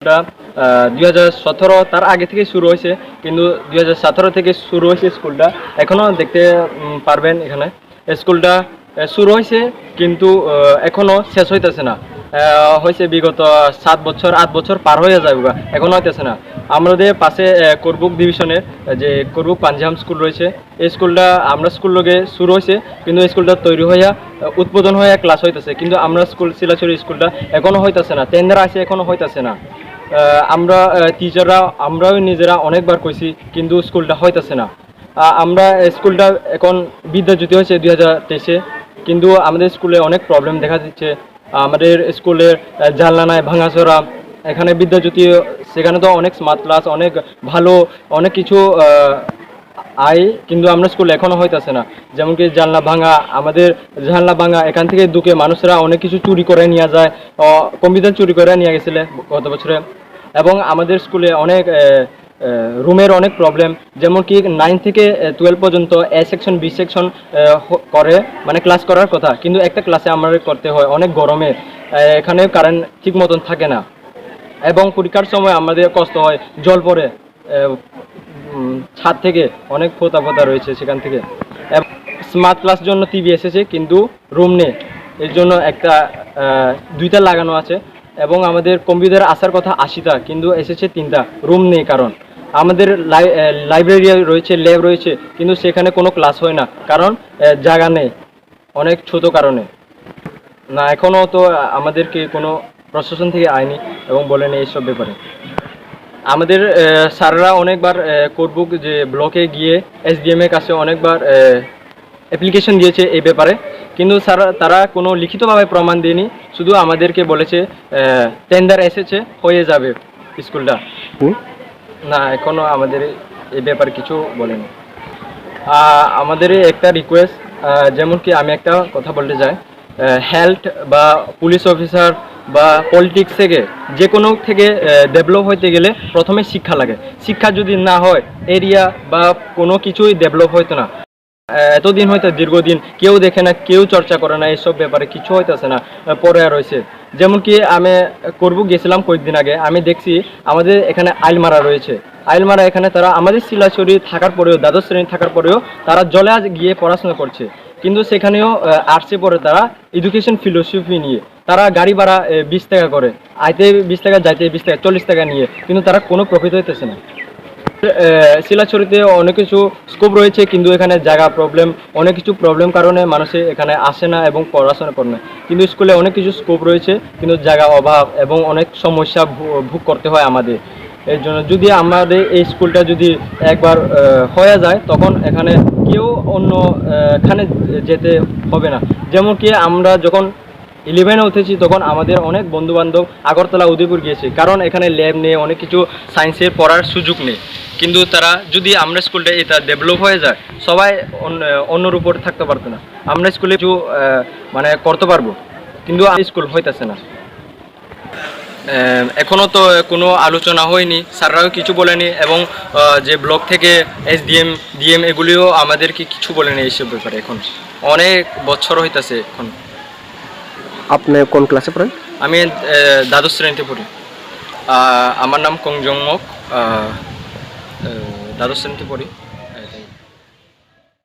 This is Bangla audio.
স্কুলটা 2017 তার আগে থেকে শুরু হয়েছে, কিন্তু 2017 থেকে শুরু হয়েছে স্কুলটা। এখনও দেখতে পারবেন এখানে স্কুলটা শুরু হয়েছে, কিন্তু এখনও শেষ হইতেছে না। হয়েছে বিগত 7 বছর 8 বছর পার হয়ে যায়, এখনও হইতেছে না। আমাদের পাশে করবুক ডিভিশনের যে করবুক পাঞ্জাম স্কুল রয়েছে, এই স্কুলটা আমরা স্কুল লগে শুরু হয়েছে, কিন্তু এই স্কুলটা তৈরি হইয়া উদ্বোধন হয়ে ক্লাস হইতেছে, কিন্তু আমরা স্কুল শিলাচুরি স্কুলটা এখনও হইতেছে না। টেন্ডার আছে, এখনও হইতেছে না। আমরা টিচাররা আমরাও নিজেরা অনেকবার কইছি, কিন্তু স্কুলটা হইতেছে না। আমরা স্কুলটা এখন বিদ্যাজ্যোতি হয়েছে 2023-এ, কিন্তু আমাদের স্কুলে অনেক প্রবলেম দেখা দিচ্ছে। আমাদের স্কুলের জানলা নাই, ভাঙাচোরা। এখানে বিদ্যাজ্যোতি, সেখানে তো অনেক স্মার্ট ক্লাস, অনেক ভালো অনেক কিছু কিন্তু আমরা স্কুল এখনও হইতেছে না। যেমন কি জানলা ভাঙা, আমাদের জানলা ভাঙা, এখান থেকে ঢুকে মানুষরা অনেক কিছু চুরি করে নিয়ে যায়। কম্পিউটার চুরি করে নিয়ে গেছিলে গত বছরে। এবং আমাদের স্কুলে অনেক রুমের অনেক প্রবলেম, যেমন কি 9 থেকে 12 পর্যন্ত এ সেকশন বি সেকশন করে, মানে ক্লাস করার কথা, কিন্তু একটা ক্লাসে আমাদের করতে হয় অনেক গরমে। এখানে কারেন্ট ঠিক মতন থাকে না, এবং পরীক্ষার সময় আমাদের কষ্ট হয়, জল পড়ে ছাদ থেকে, অনেক ফোতা ফোতা রয়েছে সেখান থেকে। স্মার্ট ক্লাস জন্য টিভি এসেছে, কিন্তু রুম নেই, এর জন্য একটা 2টা লাগানো আছে। এবং আমাদের কম্পিউটার আসার কথা 80টা, কিন্তু এসেছে 3টা, রুম নেই। কারণ আমাদের লাইব্রেরি রয়েছে, ল্যাব রয়েছে, কিন্তু সেখানে কোনো ক্লাস হয় না, কারণ জায়গা নেই, অনেক ছোট কারণে। না, এখনও তো আমাদেরকে কোনো প্রশাসন থেকে আয়নি এবং বলেনি এইসব ব্যাপারে। আমাদের স্যাররা অনেকবার কোর্টবুক যে ব্লকে গিয়ে SDM এর কাছে অনেকবার অ্যাপ্লিকেশন দিয়েছে এই ব্যাপারে, কিন্তু তারা কোনো লিখিতভাবে প্রমাণ দেয়নি। শুধু আমাদেরকে বলেছে টেন্ডার এসেছে, হয়ে যাবে স্কুলটা। না, এখনও আমাদের এই ব্যাপারে কিছু বলেনি। আমাদের একটা রিকোয়েস্ট, যেমন কি আমি একটা কথা বলতে চাই, হেলথ বা পুলিশ অফিসার বা পলিটিক্স থেকে যে কোনো থেকে ডেভেলপ হইতে গেলে প্রথমে শিক্ষা লাগে। শিক্ষা যদি না হয়, এরিয়া বা কোনো কিছুই ডেভেলপ হইতো না। এতদিন হয়তো দীর্ঘদিন কেউ দেখে না, কেউ চর্চা করে না, এইসব ব্যাপারে কিছু হইতেছে না, পরে রয়েছে। যেমন কি আমি করবো গেছিলাম কয়েকদিন আগে, আমি দেখছি আমাদের এখানে আইলমারা রয়েছে। আইলমারা এখানে তারা আমাদের শিলাচুরি থাকার পরেও, দ্বাদশ শ্রেণী থাকার পরেও তারা জলে গিয়ে পড়াশোনা করছে, কিন্তু সেখানেও আর্টসে পড়ে তারা এডুকেশন ফিলোসফি নিয়ে তারা গাড়ি ভাড়া 20 টাকা করে, আইতে 20 টাকা, যাইতে 20 টাকা, 40 টাকা নিয়ে, কিন্তু তারা কোনো প্রফিট হইতেছে না। শিলাচুরিতে অনেক কিছু স্কোপ রয়েছে, কিন্তু এখানে জায়গা প্রবলেম, অনেক কিছু প্রবলেম কারণে মানুষে এখানে আসে না এবং পড়াশোনা করে না। কিন্তু স্কুলে অনেক কিছু স্কোপ রয়েছে, কিন্তু জায়গা অভাব এবং অনেক সমস্যা ভোগ করতে হয় আমাদের। এর জন্য যদি আমাদের এই স্কুলটা যদি একবার হয়ে যায়, তখন এখানে কেউ অন্য এখানে যেতে হবে না। যেমন কি আমরা যখন 11-এ উঠেছি, তখন আমাদের অনেক বন্ধুবান্ধব আগরতলা, উদয়পুর গিয়েছে, কারণ এখানে ল্যাব নেই, অনেক কিছু সায়েন্সের পড়ার সুযোগ নেই। কিন্তু তারা যদি আমরা স্কুলটা এটা ডেভেলপ হয়ে যায়, সবাই অন্যর উপর থাকতে পারতো না। আমরা স্কুলে কিছু মানে করতে পারবো, কিন্তু স্কুল হইতেছে না। এখনও তো কোনো আলোচনা হয়নি, স্যাররাও কিছু বলেনি, এবং যে ব্লক থেকে SDM DM এগুলিও আমাদেরকে কিছু বলেনি এইসব ব্যাপারে। এখন অনেক বছর হইতেছে। এখন আপনি কোন ক্লাসে পড়েন? আমি দ্বাদশ শ্রেণীতে পড়ি। আমার নাম কংজংমক, দ্বাদশ শ্রেণীতে পড়ি।